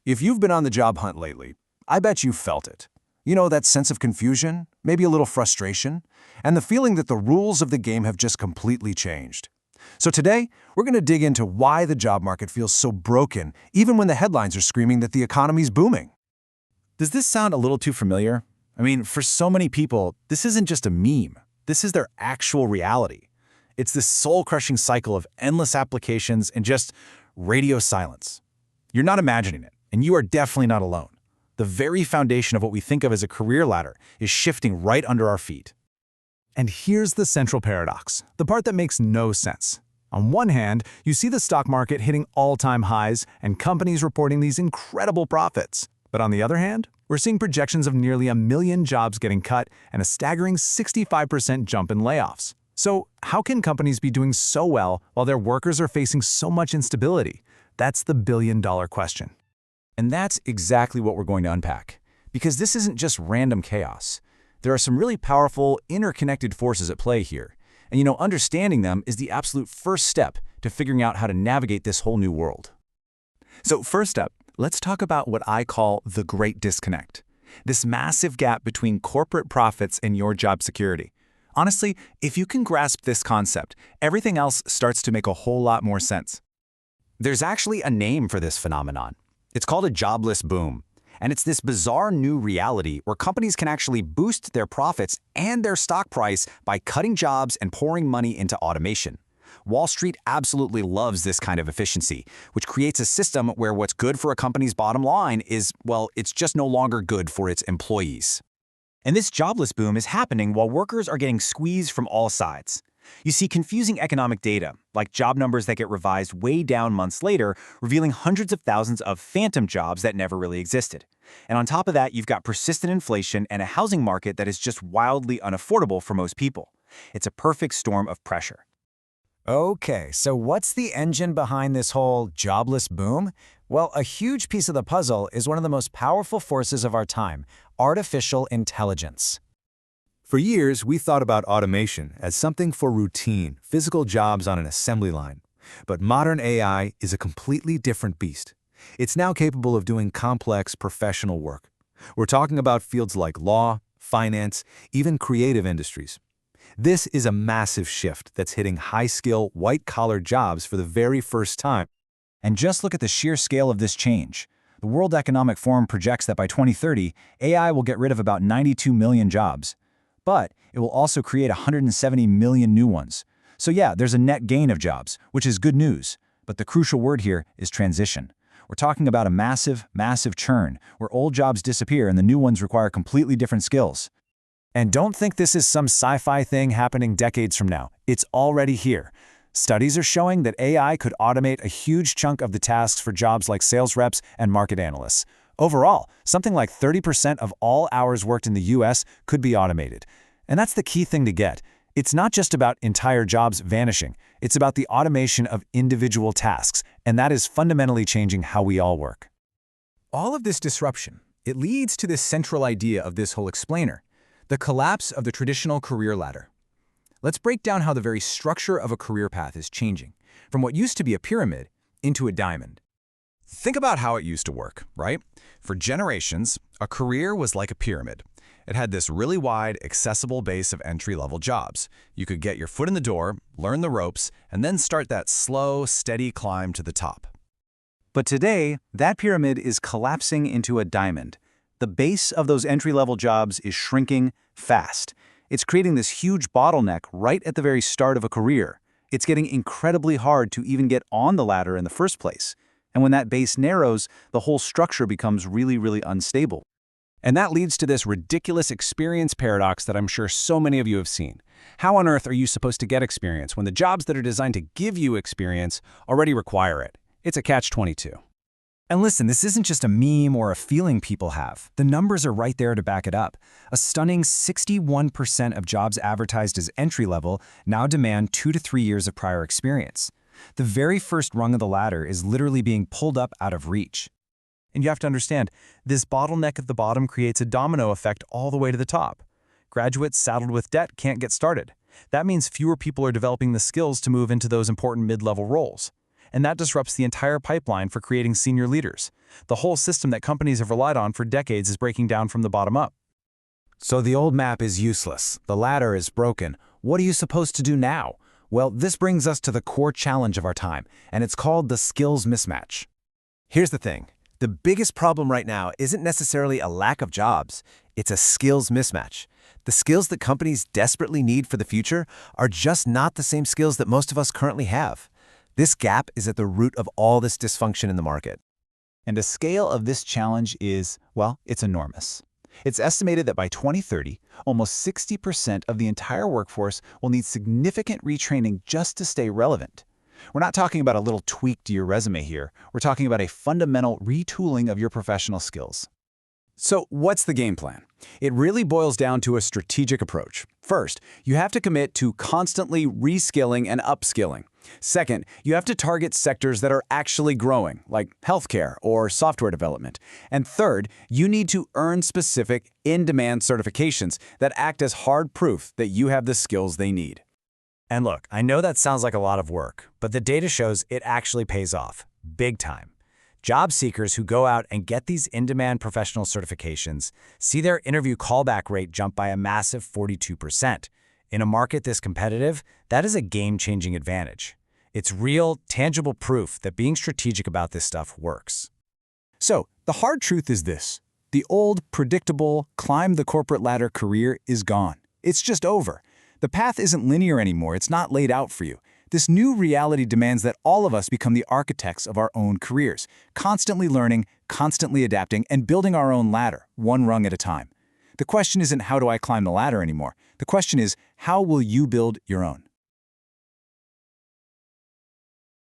If you've been on the job hunt lately, I bet you've felt it. You know, that sense of confusion, maybe a little frustration, and the feeling that the rules of the game have just completely changed. So today, we're going to dig into why the job market feels so broken, even when the headlines are screaming that the economy's booming. Does this sound a little too familiar? I mean, for so many people, this isn't just a meme. This is their actual reality. It's this soul-crushing cycle of endless applications and just radio silence. You're not imagining it, and you are definitely not alone. The very foundation of what we think of as a career ladder is shifting right under our feet. And here's the central paradox, the part that makes no sense. On one hand, you see the stock market hitting all-time highs and companies reporting these incredible profits. But on the other hand, we're seeing projections of nearly 1 million jobs getting cut and a staggering 65% jump in layoffs. So how can companies be doing so well while their workers are facing so much instability? That's the billion-dollar question. And that's exactly what we're going to unpack. Because this isn't just random chaos. There are some really powerful, interconnected forces at play here. And understanding them is the absolute first step to figuring out how to navigate this whole new world. So first up, let's talk about what I call the great disconnect. This massive gap between corporate profits and your job security. Honestly, if you can grasp this concept, everything else starts to make a whole lot more sense. There's actually a name for this phenomenon. It's called a jobless boom. And it's this bizarre new reality where companies can actually boost their profits and their stock price by cutting jobs and pouring money into automation. Wall Street absolutely loves this kind of efficiency, which creates a system where what's good for a company's bottom line is, well, it's just no longer good for its employees. And this jobless boom is happening while workers are getting squeezed from all sides. You see confusing economic data, like job numbers that get revised way down months later, revealing hundreds of thousands of phantom jobs that never really existed. And on top of that, you've got persistent inflation and a housing market that is just wildly unaffordable for most people. It's a perfect storm of pressure. Okay, so what's the engine behind this whole jobless boom? Well, a huge piece of the puzzle is one of the most powerful forces of our time, artificial intelligence. For years, we thought about automation as something for routine, physical jobs on an assembly line. But modern AI is a completely different beast. It's now capable of doing complex professional work. We're talking about fields like law, finance, even creative industries. This is a massive shift that's hitting high-skill, white-collar jobs for the very first time. And just look at the sheer scale of this change. The World Economic Forum projects that by 2030, AI will get rid of about 92 million jobs. But it will also create 170 million new ones. So yeah, there's a net gain of jobs, which is good news. But the crucial word here is transition. We're talking about a massive, massive churn, where old jobs disappear and the new ones require completely different skills. And don't think this is some sci-fi thing happening decades from now. It's already here. Studies are showing that AI could automate a huge chunk of the tasks for jobs like sales reps and market analysts. Overall, something like 30% of all hours worked in the US could be automated. And that's the key thing to get. It's not just about entire jobs vanishing. It's about the automation of individual tasks, and that is fundamentally changing how we all work. All of this disruption, it leads to this central idea of this whole explainer, the collapse of the traditional career ladder. Let's break down how the very structure of a career path is changing, from what used to be a pyramid into a diamond. Think about how it used to work, right? For generations, a career was like a pyramid. It had this really wide, accessible base of entry-level jobs. You could get your foot in the door, learn the ropes, and then start that slow, steady climb to the top. But today, that pyramid is collapsing into a diamond. The base of those entry-level jobs is shrinking fast. It's creating this huge bottleneck right at the very start of a career. It's getting incredibly hard to even get on the ladder in the first place. And when that base narrows, the whole structure becomes really, really unstable. And that leads to this ridiculous experience paradox that I'm sure so many of you have seen. How on earth are you supposed to get experience when the jobs that are designed to give you experience already require it? It's a catch-22. And listen, this isn't just a meme or a feeling people have. The numbers are right there to back it up. A stunning 61% of jobs advertised as entry-level now demand 2 to 3 years of prior experience. The very first rung of the ladder is literally being pulled up out of reach. And you have to understand, this bottleneck at the bottom creates a domino effect all the way to the top. Graduates saddled with debt can't get started. That means fewer people are developing the skills to move into those important mid-level roles. and that disrupts the entire pipeline for creating senior leaders. The whole system that companies have relied on for decades is breaking down from the bottom up. So the old map is useless. The ladder is broken. What are you supposed to do now? Well, this brings us to the core challenge of our time, and it's called the skills mismatch. Here's the thing. The biggest problem right now isn't necessarily a lack of jobs. It's a skills mismatch. The skills that companies desperately need for the future are just not the same skills that most of us currently have. This gap is at the root of all this dysfunction in the market. And the scale of this challenge is, well, it's enormous. It's estimated that by 2030, almost 60% of the entire workforce will need significant retraining just to stay relevant. We're not talking about a little tweak to your resume here. We're talking about a fundamental retooling of your professional skills. So what's the game plan? It really boils down to a strategic approach. First, you have to commit to constantly reskilling and upskilling. Second, you have to target sectors that are actually growing, like healthcare or software development. And third, you need to earn specific in-demand certifications that act as hard proof that you have the skills they need. And look, I know that sounds like a lot of work, but the data shows it actually pays off, big time. Job seekers who go out and get these in-demand professional certifications see their interview callback rate jump by a massive 42%. In a market this competitive, that is a game-changing advantage. It's real, tangible proof that being strategic about this stuff works. So, the hard truth is this. The old, predictable, climb the corporate ladder career is gone. It's just over. The path isn't linear anymore. It's not laid out for you. This new reality demands that all of us become the architects of our own careers, constantly learning, constantly adapting, and building our own ladder, one rung at a time. The question isn't how do I climb the ladder anymore. The question is, how will you build your own?